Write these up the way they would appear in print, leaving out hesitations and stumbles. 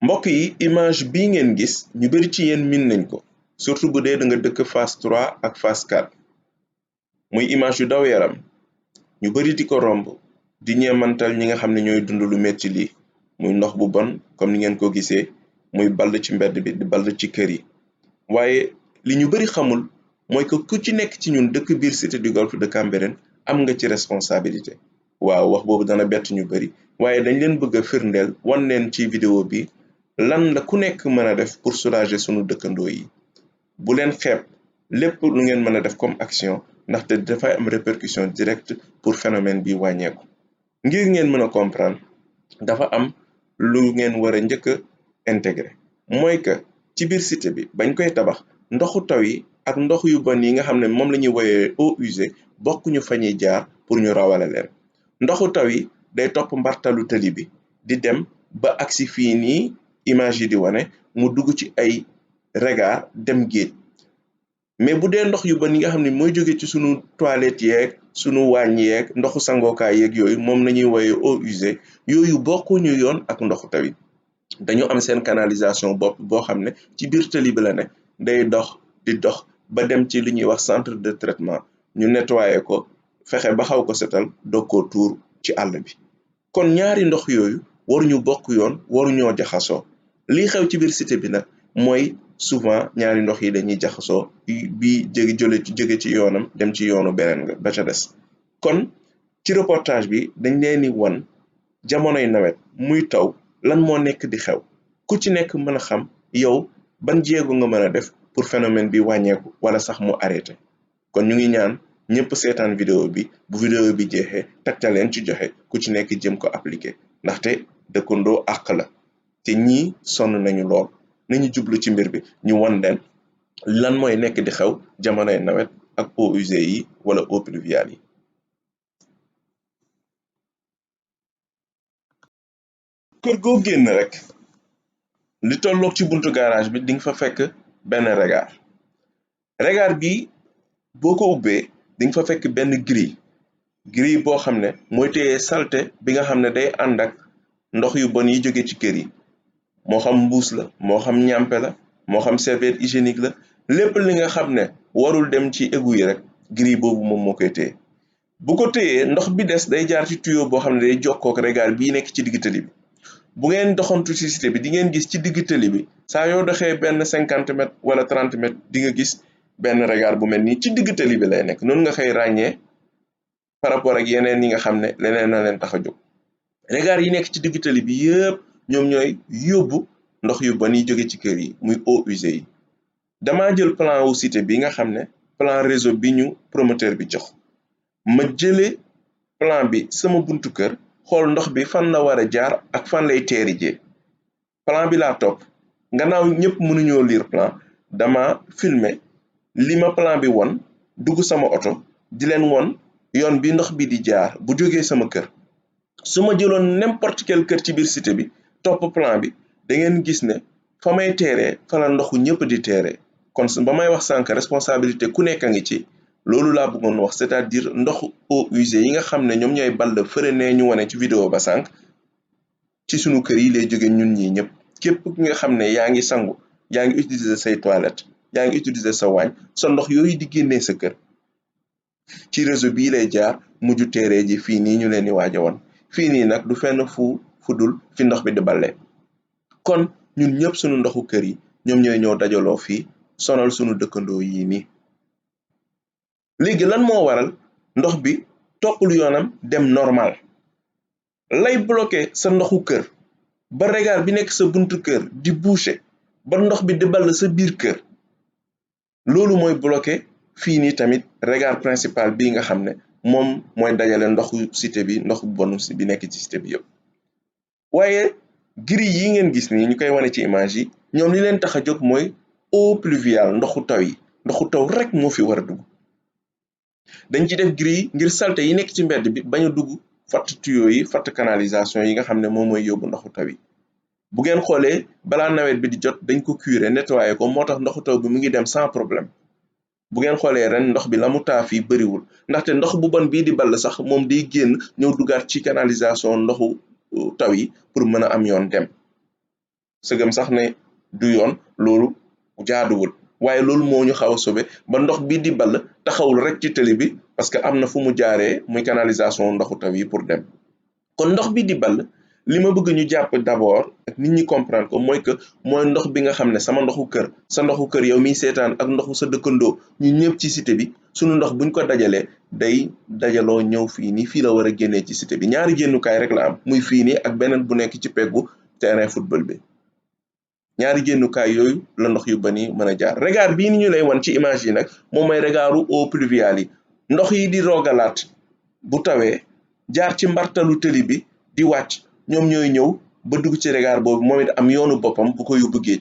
mbokk yi image bii ngeen gis ñu bari ci yéen min nañ ko surtout bu dee da nga dëkk phase 3 ak phase 4 muy image yu daw yaram ñu bari di ko romb di ñeemantal ñi nga xam ne ñooy dund lu metti lii muy ndox bu bon comme ni ngeen ko gisee muy ball ci mbedd bi di ball ci kër yi waaye li ñu bari xamul mooy que ku ci nekk ci ñun dëkk biir cité du golfe de Cambérène am nga ci responsabilité waaw wax boobu dana bett ñu bari waaye dañ leen bëgg a firndeel wan leen ci vidéo bi lan la ku nekk mën a def pour soulager sunu dëkkandoo yi bu leen xeeb lépp lu ngeen mën a def comme action ndaxte dafay am répercussion directe pour phénomène bi wàññeeku ngir ngeen mën a comprendre dafa am lu ngeen war a njëkk a intégrer mooy que ci biir cité bi bañ koy tabax ndoxu taw yi ak ndox yu bon yi nga xam ne moom la ñuy woyee eaux usées bokkuñu fa ñuy jaar pour ñu rawale leen ndoxu taw yi day topp mbartalu tëli bi di dem ba agsi fii nii image yi di wane mu dugg ci ay regard dem géej mais bu dee ndox yu bon yi nga xam ne mooy jóge ci sunu toilette yeeg sunu waañ yeeg ndoxu sangookaay yeeg yooyu moom la ñuy woyee eaux usées yooyu bokkuñu yoon ak ndoxu taw yi dañu am seen canalisation bopp boo xam ne ci biir tëli bi la ne day dox di dox ba dem ci li ñuy wax centre de traitement ñu nettoyer ko fexe ba xaw ko setal doog koo tuur ci àll bi kon ñaari ndox yooyu waruñu bokk yoon waruñoo jaxasoo lii xew ci biir cité bi nag mooy souvent ñaari ndox yi dañuy jaxasoo bi jóge ci yoonam dem ci yoonu beneen nga ba ca des kon ci reportage bi dañ leen di wan jamonoy nawet muy taw lan moo nekk di xew ku ci nekk mën a xam yow ban jéego nga mën a def pour phénomène bi wàññeeku wala sax mu arrêté kon ñu ngi ñaan ñëpp seetaan vidéo bi bu vidéo bi jeexee tegtaleen ci joxe ku ci nekk jëm ko appliqué ndaxte dëkkandoo àq la te ñii sonn nañu lool nañu jublu ci mbir bi ñu wan leen lan mooy nekk di xew jamonoy nawet ak eaux usées yi wala eaux pluviales yi kër goo génn rek li tolloog ci buntu garage bi di nga fa fekk benn regard bi boo ko ubbee di nga fa fekk benn grille boo xam ne mooy téye salte bi nga xam ne day ànd ak ndox yu bon yi jóge ci kër yi moo xam mbuus la moo xam ñàmpe la moo xam serviette hygiénique la lépp li nga xam ne warul dem ci égout yi rek grille boobu moom moo koy téye bu ko téyee ndox bi des day jaar ci tuyau boo xam ne day jokkook regard bii nekk ci digg tali bi bu ngeen doxantu ci cité bi di ngeen gis ci digg tali bi saa yoo doxee benn 50 mètres wala 30 mètres di nga gis benn regard bu mel nii ci digg tali bi lay nekk noonu nga xëy ràññee par rapport ak yeneen yi nga xam ne leneen na leen tax a jóg regard yi nekk ci digg tali bi yëpp ñoom ñooy yóbbu ndox yu bon yi jóge ci kër yi muy eaux usées yi damaa jël plan wu cité bi nga xam ne plan réseau bi ñu promoteur bi jox ma jële plan bi sama buntu kër xool ndox bi fan la war a jaar ak fan lay teeri jee plan bi laa topp gannaaw ñëpp mënuñoo lire plan dama filmer li ma plan bi won dugg sama oto di leen won yoon bi ndox bi di jaar bu jógee sama kër su ma jëloon n'importe quel kër ci biir cité bi topp plan bi da ngeen gis ne fa may teeree fa la ndoxu ñëpp di teeree kon ba may wax sànq responsabilité ku nekk a ngi ci loolu laa bëggoon wax c'est-à-dire ndoxu eaux usées yi nga xam ne ñoom ñooy ball fële nee ñu wane ci vidéo ba sànq ci sunu kër yi lay jóge ñun ñii ñëpp képp ki nga xam ne yaa ngi sangu yaa ngi utiliser say toilette yaa ngi utiliser sa waañ sa ndox yooyu di génnee sa kër ci réseau bii lay jaar mujj teeree ji fii nii ñu leen di waaj a woon fii nii nag du fenn fu dul fi ndox bi di balle kon ñun ñëpp sunu ndoxu kër yi ñoom ñooy ñëw dajaloo fii sonal sunu dëkkandoo yii nii léegi lan moo waral ndox bi toppul yoonam dem normal lay bloqué sa ndoxu kër ba regard bi nekk sa buntu kër di bouché ba ndox bi di ball sa biir kër loolu mooy bloqué fii nii tamit regard principal bii nga xam ne moom mooy dajale ndoxu cité bi ndoxu bonu bi nekk ci cité bi yëpp waaye grille yi ngeen gis nii ñu koy wane ci image yi ñoom li leen tax a jóg mooy eau pluviale ndoxu taw yi ndoxu taw rek moo fi war a dugg dañ ci def grille ngir salte yi nekk ci mbedd bi bañ a dugg fatt tuyau yi fatt canalisation yi nga xam ne moom mooy yóbbu ndoxu taw yi bu ngeen xoolee balaa nawet bi di jot dañ ko curer nettoyer ko moo tax ndoxu taw bi mu ngi dem sans problème bu ngeen xoolee ren ndox bi la mu taa fii bëriwul ndaxte ndox bu bon bii di ball sax moom day génn ñëw dugaat ci canalisation ndoxu taw yi pour mën a am yoon dem sëgëm sax ne du yoon loolu jaaduwul waaye loolu moo ñu xaw a sauvé ba ndox bii di ball taxawul rek ci tëli bi parce que am na fu mu jaaree muy canalisation ndoxu taw yi pour dem kon ndox bi di ball li ma bëgg ñu jàpp d'abord ak nit ñi comprendre ko mooy que mooy ndox bi nga xam ne sama ndoxu kër sa ndoxu kër yow miy seetaan ak ndoxu sa dëkkandoo ñu ñëpp ci cité bi sunu ndox buñ ko dajalee day dajaloo ñëw fii nii fii la war a génnee ci cité bi ñaari génnukaay rek la am muy fii nii ak beneen bu nekk ci peggu terrain football bi ñaari génnukaay yooyu la ndox yu bani mën a jaar regard bii ni ñu lay wan ci image yi nag moom mooy regardu eaux pluviales yi ndox yi di roogalaat bu tawee jaar ci mbartalu tëli bi di wàcc ñoom ñooy ñëw ba dugg ci regard boobu moom it am yoonu boppam bu ko yóbbu géej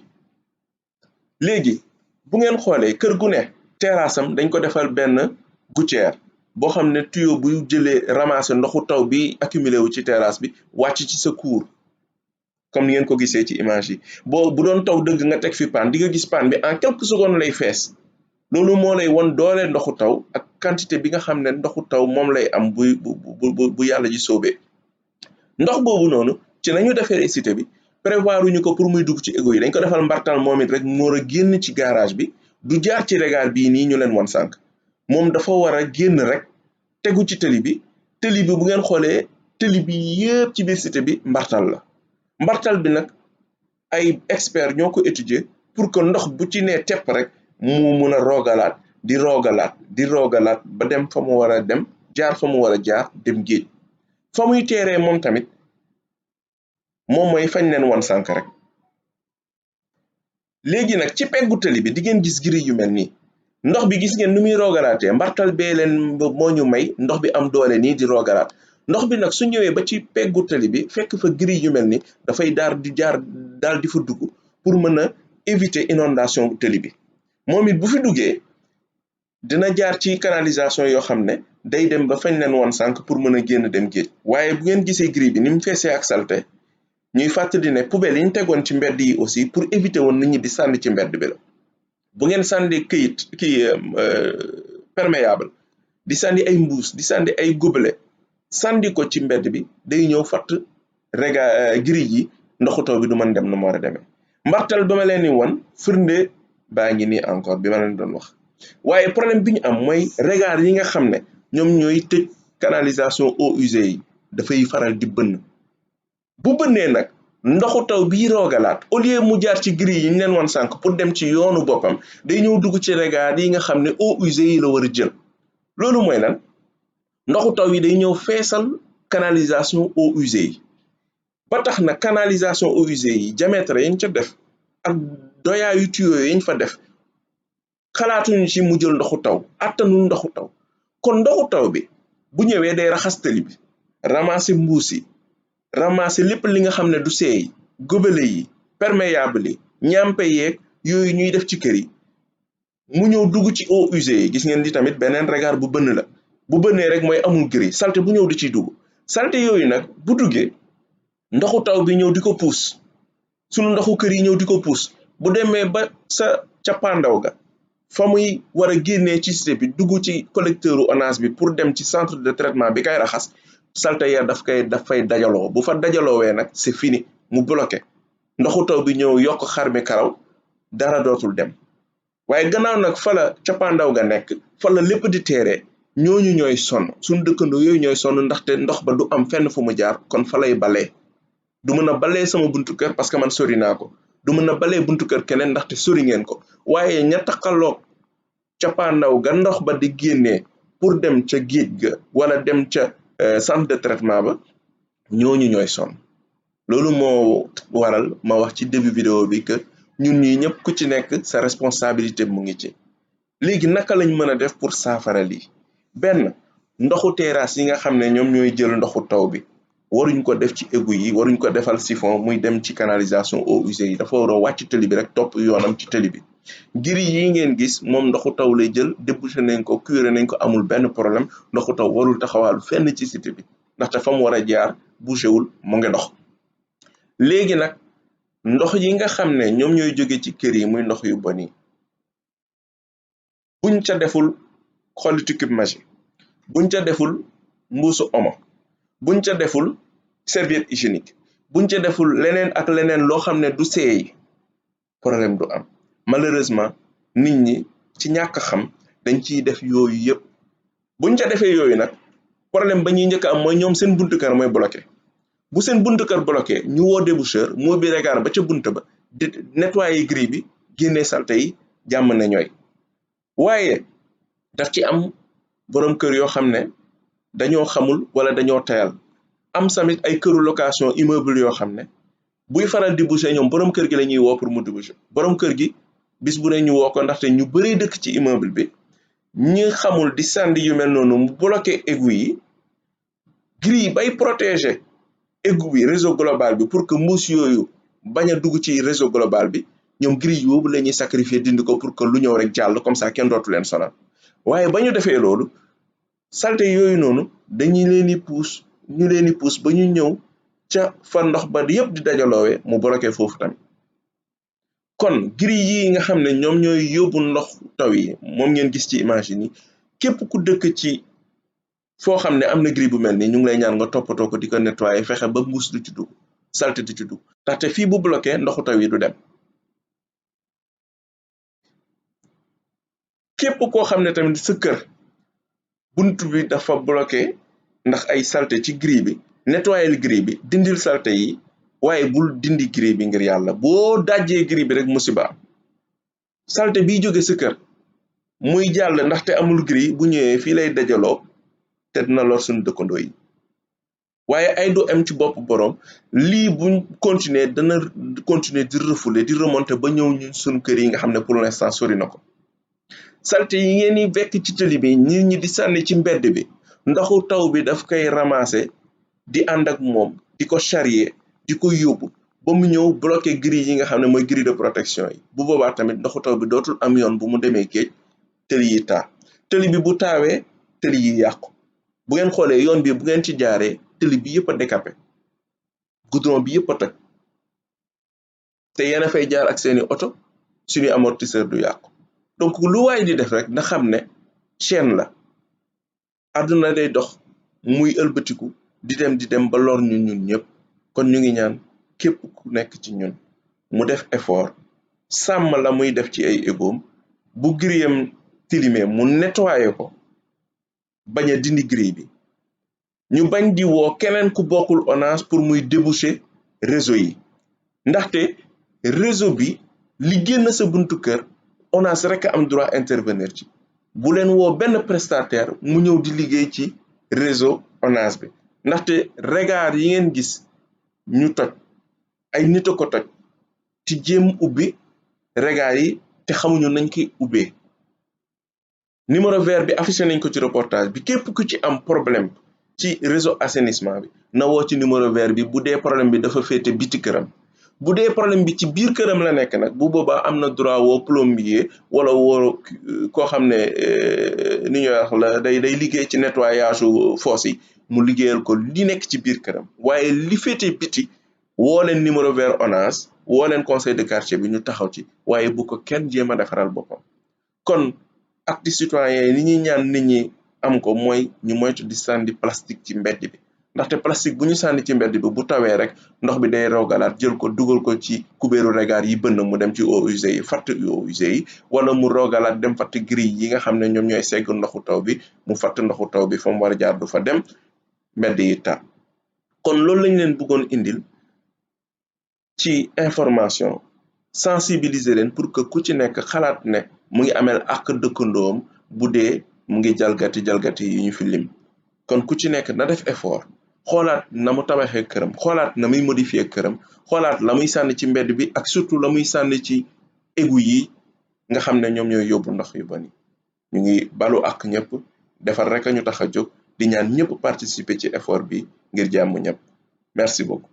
léegi bu ngeen xoolee kër gu ne terrassam dañ ko defal benn gouttière boo xam ne tuyau bu jëlee ramasser ndoxu taw bi accumulé wu ci terrasse bi wàcc ci sa cour comme ni ngeen ko gisee ci image yi boo bu doon taw dëgg nga teg fi paan di nga gis paan bi en quelques secondes lay fees loolu moo lay won doole ndoxu taw ak quantité bi nga xam ne ndoxu taw moom lay am bu yàlla ji soobee ndox boobu noonu ci nañu defee cité bi prévoir uñu ko pour muy dugg ci égout yi dañ ko defal mbartal moom it rek mu war a génn ci garage bi du jaar ci regard bii nii ñu leen won sànq moom dafa war a génn rek tegu ci tëli bi bu ngeen xoolee tëli bi yëpp ci biir cité bi mbartal la mbartal bi nag ay expert ñoo ko étudier pour que ndox bu ci nee tepp rek mu mun a roogalaat di roogalaat ba dem fa mu war a dem jaar fa mu war a jaar dem géej fa muy teeree moom tamit moom mooy fañ leen won sànq rek léegi nag ci peggu tëli bi di ngeen gis giri yu mel nii ndox bi gis ngeen nu muy roogalaatee mbartal bee leen moo ñu may ndox bi am doole nii di roogalaat ndox bi nag su ñëwee ba ci peggu tëli bi fekk fa giri yu mel ni dafay daal di fa dugg pour mën a éviter inondation tëli bi moom it bu fi duggee dina jaar ci canalisation yoo xam ne day dem ba fañ leen woon sànq pour mën a génn dem géej waaye bu ngeen gisee giri bi ni mu feesee ak salte ñuy fàttali ne poubelle yi ñu tegoon ci mbedd yi aussi pour éviter woon nit ñi di sànni ci mbedd bi la bu ngeen sànni perméable di sànni ay mbuus di sànni ay gobelet sànni ko ci mbedd bi day ñëw fatt giri yi ndoxu taw bi du mën dem na mu war a demee mbartal ba ma leen di won firnde baa ngi nii encore bi ma leen doon wax waaye problème bi ñu am mooy regard yi nga xam ne ñoom ñooy tëj canalisation eaux usées yi dafay faral di bënn bu bënnee nag ndoxu taw bii roogalaat au lieu mu jaar ci giri yi ñu leen won sànq pour dem ci yoonu boppam day ñëw dugg ci regard yi nga xam ne eaux usées yi la war a jël loolu mooy lan ndoxu taw yi day ñëw feesal canalisation eaux usées yi ba tax na canalisation eaux usées yi diamètre yañ ca def ak doyaayu tuyau yañ fa def xalaatuñu ci mu jël ndoxu taw attanul ndoxu taw kon ndoxu taw bi bu ñëwee day raxas tali bi ramasser mbuus yi ramasser lépp li nga xam ne du seey gobelet yi perméable yi ñampe yeeg yooyu ñuy def ci kër yi mu ñëw dugg ci eaux usées yi gis ngeen di tamit beneen regard bu bënn la bu bënnee rek mooy amul gris salte bu ñëw di ciy dugg salte yooyu nag bu duggee ndoxu taw bi ñëw di ko puus sunu ndoxu kër yi ñëw di ko puus bu demee ba sa cappaandaw ga fa muy war a génnee ci cité bi dugg ci collecteuru ONAS bi pour dem ci centre de traitement bi kay raxas salte ya daf fay dajaloo bu fa dajaloowee nag c'est fini mu bloqué ndoxu taw bi ñëw yokk xar mi karaw dara dootul dem waaye gannaaw nag fa la cappaandaw ga nekk fa la lépp di teeree ñooñu ñooy sonn suñu dëkkandoo yooyu ñooy sonn ndaxte ndox ba du am fenn fu mu jaar kon fa lay balee du mën a balee sama buntu kër parce que man sori naa ko du mën a balee buntu kër keneen ndaxte sori ngeen ko waaye ña taqaloog cappaandaw ga ndox ba di génnee pour dem ca géej ga wala dem ca centre de traitement ba ñooñu ñooy sonn loolu moo waral ma wax ci début vidéo bi que ñun ñi ñëpp ku ci nekk sa responsabilité mu ngi ci léegi naka lañ mën a def pour saafara lii benn ndoxu terrasse yi nga xam ne ñoom ñooy jël ndoxu taw bi waruñ ko def ci égout yi waruñ ko defal siphon muy dem ci canalisation eaux usées yi dafa war a wàcc tëli bi rek topp yoonam ci tëli bi giri yi ngeen gis moom ndoxu taw lay jël débouché nañ ko curé nañ ko amul benn problème ndoxu taw warul taxawaalu fenn ci cité bi ndaxte fa mu war a jaar bouché wul mu ngi dox léegi nag ndox yi nga xam ne ñoom ñooy jóge ci kër yi muy ndox yu bon yi buñ ca deful xollitu cube magique buñ ca deful mbuusu omo buñ ca deful serviette hygiénique buñ ca deful leneen ak leneen loo xam ne du seey problème du am malheureusement nit ñi ci ñàkk xam dañ ciy def yooyu yëpp buñ ca defee yooyu nag problème ba ñuy njëkk am mooy ñoom seen buntu kër mooy bloqué bu seen buntu kër bloqué ñu woo déboucheur moo bi regard ba ca bunt ba di nettoyer grille bi génnee salte yi jàmm ne ñooy waaye daf ci am borom kër yoo xam ne dañoo xamul wala dañoo tayal am samit ay këru location immeuble yoo xam ne buy faral di boucher ñoom borom kër gi la ñuy woo pour mu déboucher borom kër gi bis bu ne ñu woo ko ndaxte ñu bëree dëkk ci immeuble bi ñi xamul di sànni yu mel noonu mu bloqué égout yi grille bay protéger égout bi réseau global bi pour que mbuus yooyu bañ a dugg ci réseau global bi ñoom grille boobu la ñuy sacrifier dindi ko pour que lu ñëw rek jàll comme ça kenn dootu leen sonal waaye ba ñu defee loolu salte yooyu noonu dañuy leen di puus ñu leen di puus ba ñu ñëw ca fa ndox ba yëpp di dajaloowee mu bloqué foofu tamit kon grille yi nga xam ne ñoom ñooy yóbbu ndox taw yi moom ngeen gis ci image yi képp ku dëkk ci foo xam ne am na grille bu mel nii ñu ngi lay ñaan nga toppatoo ko di ko nettoyer fexe ba mbuus du ci dugg salte du ci dugg ndaxte fii bu bloqué ndoxu taw yi du dem képp koo xam ne tamit sa kër bunt bi dafa bloqué ndax ay salte ci grille bi nettoyer grille bi dindil salte yi waaye bul dindi grille bi ngir yàlla boo dajjee grille bi rek musiba am salte biy jóge sa kër muy jàll ndaxte amul grille bu ñëwee fii lay dajaloo te dina lor suñu dëkkandoo yi waaye ay du am ci bopp borom lii buñ continuer dana continuer di refouler di remonter ba ñëw ñun suñu kër yi nga xam ne pour l'instant sori na ko salte yi ngeen di fekk ci tëli bi nit ñi di sànni ci mbedd bi ndoxu taw bi daf koy ramasser di ànd ak moom di ko charrier di ko yóbbu ba mu ñëw bloqué grille yi nga xam ne mooy grille de protection yi bu boobaa tamit ndoxu taw bi dootul am yoon bu mu demee géej tëli yi taa tëli bi bu taawee tëli yi yàqu bu ngeen xoolee yoon bi bu ngeen ci jaaree tëli bi yëpp a décapé goudron bi yëpp a toj te yéen a fay jaar ak seeni oto suñu amortisseur du yàqu donc lu waay di def rek na xam ne chaîne la àdduna day dox muy ëlbatiku di dem ba lor ñun ñëpp kon ñu ngi ñaan képp ku nekk ci ñun mu def effort sàmm la muy def ci ay égoom bu grillem tilimee mu nettoyer ko bañ a dindi grille bi ñu bañ di woo keneen ku bokkul ONAS pour muy déboucher réseau yi ndaxte réseau bi li génn sa buntu kër ONAS rek am droit intervenir ci bu leen woo benn prestataire mu ñëw di liggéey ci réseau ONAS bi ndaxte regard yi ngeen gis ñu toj ay nit a ko toj ci jéem ubbi regard yi te xamuñu nañ koy ubbee numéro vert bi affiché nañ ko ci reportage bi képp ku ci am problème ci réseau assainissement bi na woo ci numéro vert bi bu dee problème bi dafa féete biti këram bu dee problème bi ci biir këram la nekk nag bu boobaa am na droit woo plombier wala woo koo xam ne ni ñuy wax la day liggéey ci nettoyage fosse yi mu liggéeyal ko li nekk ci biir këram waaye li féete biti woo leen numéro vert ONAS woo leen conseil de quartier bi ñu taxaw ci waaye bu ko kenn jéem a defaral boppam kon acte citoyen yi ñuy ñaan nit ñi am ko mooy ñu moytu di sànni plastique ci mbedd bi ndaxte plastique bu ñu sànni ci mbedd bi bu tawee rek ndox bi day rogalaat jël ko dugal ko ci kubéeru regard yi bënn mu dem ci eaux usées yi fatt eaux usées yi wala mu rogalaat dem fatt grille yi nga xam ne ñoom ñooy segg ndoxu taw bi mu fatt ndoxu taw bi fa mu war a jaar du fa dem mbedd yi taa kon loolu lañ leen bëggoon indil ci information sensibiliser leen pour que ku ci nekk xalaat ne mu ngi amel ak dëkkandoom bu dee mu ngi jalgati yi ñu fi lim kon ku ci nekk na def effort xoolaat na mu tabaxee këram xoolaat na muy modifier këram xoolaat la muy sànni ci mbedd bi ak surtout la muy sànni ci égout yi nga xam ne ñoom ñooy yóbbu ndox yu bari ñu ngi balu ak ñëpp defar rek a ñu tax a jóg di ñaan ñëpp participer ci effort bi ngir jàmm ñëpp merci beaucoup